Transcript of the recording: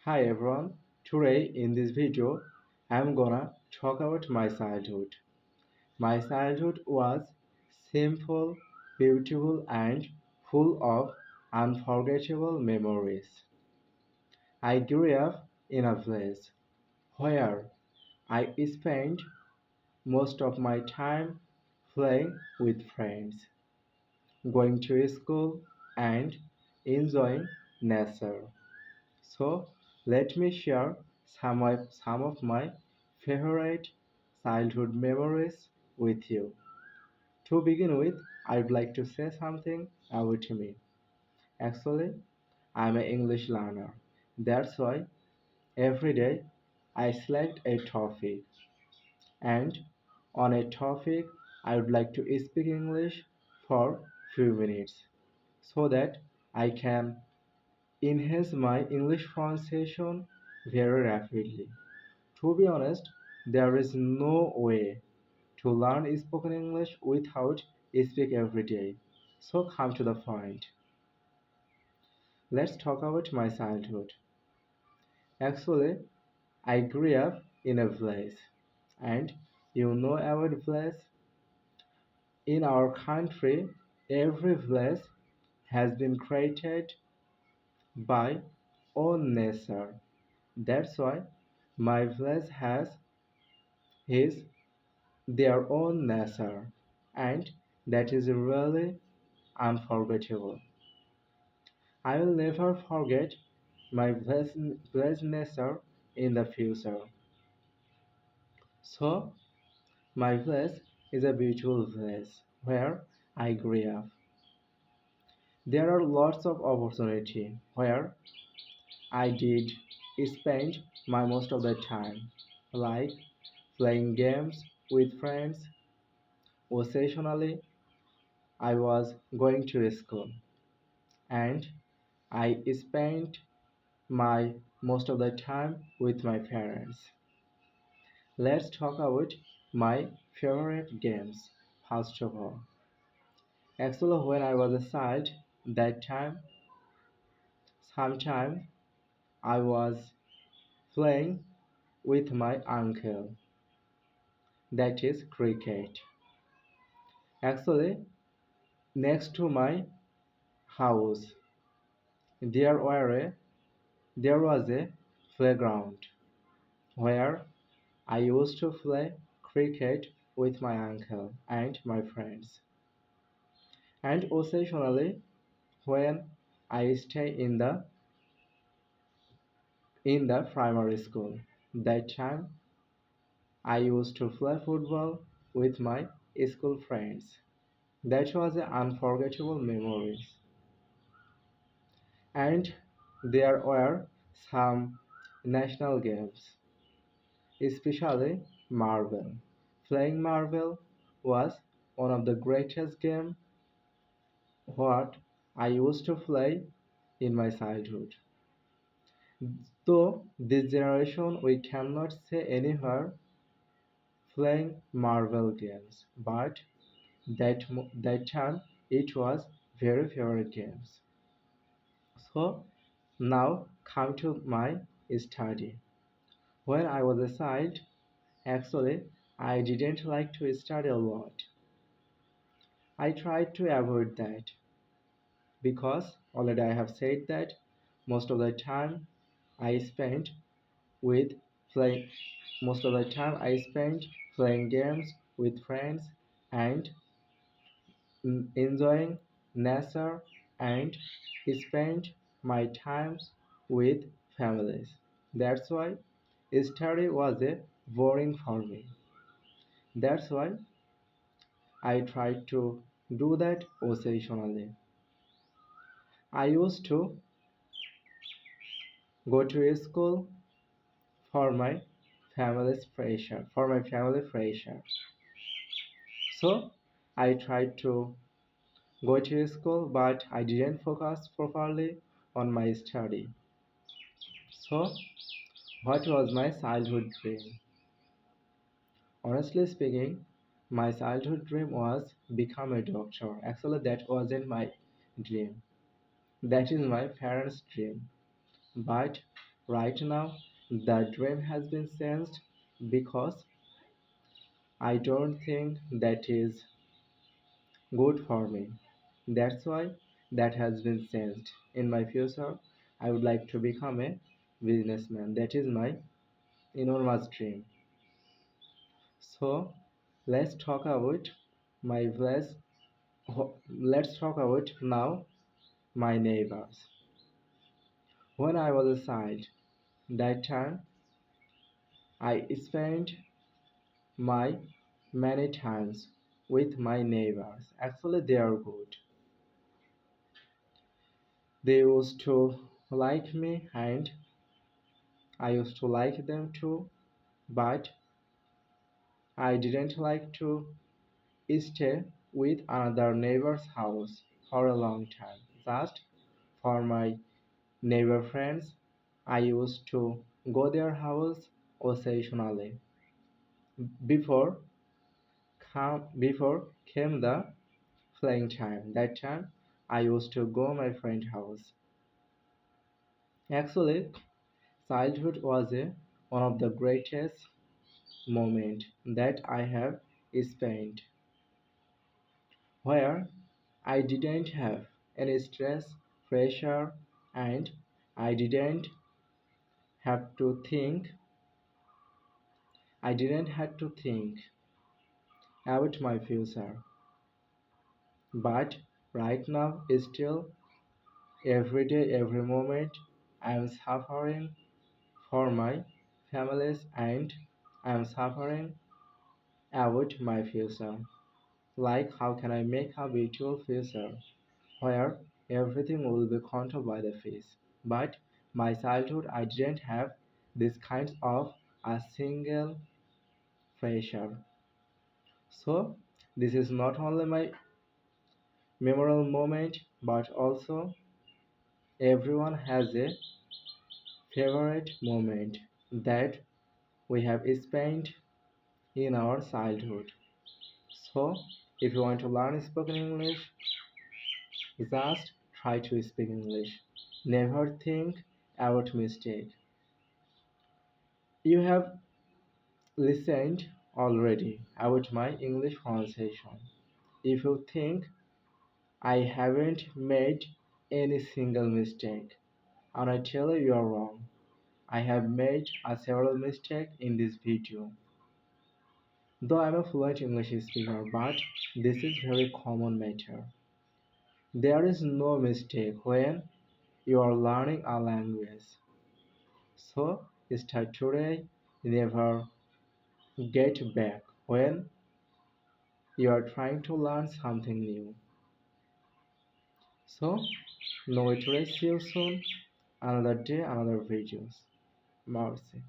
Hi everyone, today in this video I'm gonna talk about my childhood. My childhood was simple, beautiful, and full of unforgettable memories. I grew up in a village where I spent most of my time playing with friends, going to school, and enjoying nature. So let me share some of my favorite childhood memories with you. To begin with, I'd like to say something about me. Actually, I'm an English learner. That's why every day I select a topic, and on a topic I would like to speak English for few minutes so that I can enhance my English pronunciation very rapidly. To be honest, there is no way to learn spoken English without speak every day. So come to the point. Let's talk about my childhood. Actually, I grew up in a village. And you know about village? In our country, every village has been created by own nature. That's why my village has his their own nature, and that is really unforgettable. I will never forget my blessed nature in the future. So, my village is a beautiful village where I grew up. There are lots of opportunity where I did spend my most of the time, like playing games with friends. Occasionally, I was going to school and I spent my most of the time with my parents. Let's talk about my favorite games. First of all, actually, when I was a child, that time, sometime I was playing with my uncle, that is cricket. Actually, next to my house, there were a, there was a playground where I used to play cricket with my uncle and my friends. And occasionally, when I stay in the primary school, that time I used to play football with my school friends. That was an unforgettable memories. And there were some national games, especially marble. Playing marble was one of the greatest game what I used to play in my childhood. Though this generation we cannot say anywhere playing marble games, but that time it was very favorite games. So now come to my study. When I was a child, actually I didn't like to study a lot. I tried to avoid that because already I have said that most of the time I spent with playing most of the time I spent playing games with friends and enjoying nature and spent my times with families. That's why study was a boring for me. That's why I tried to do that occasionally. I used to go to school for my family pressure. So I tried to go to school, but I didn't focus properly on my study. So, what was my childhood dream? Honestly speaking, my childhood dream was become a doctor. Actually, that wasn't my dream. That is my parents' dream. But right now the dream has been changed because I don't think that is good for me. That's why that has been changed. In my future, I would like to become a businessman. That is my enormous dream. So let's talk about my place. Let's talk about now my neighbors. When I was a child, that time I spent my many times with my neighbors. Actually, they are good. They used to like me and I used to like them too, but I didn't like to stay with another neighbor's house for a long time. Just for my neighbor friends, I used to go their house occasionally. Before before came the playing time. That time I used to go my friend house. Actually, childhood was one of the greatest moment that I have spent, where I didn't have any stress, pressure, and I didn't have to think. I didn't have to think about my future. But right now, still, every day, every moment, I am suffering for my families and I am suffering about my future. Like, how can I make a beautiful future where everything will be controlled by the face? But my childhood, I didn't have this kind of a single pressure. So, this is not only my memorable moment, but also everyone has a favorite moment that we have spent in our childhood. So, if you want to learn spoken English, just try to speak English. Never think about mistake. You have listened already about my English pronunciation. If you think I haven't made any single mistake, and I tell you are wrong. I have made a several mistakes in this video. Though I'm a fluent English speaker, but this is very common matter. There is no mistake when you are learning a language. So start today, never get back when you are trying to learn something new. So know it today, see you soon, another day, another videos. Mercy.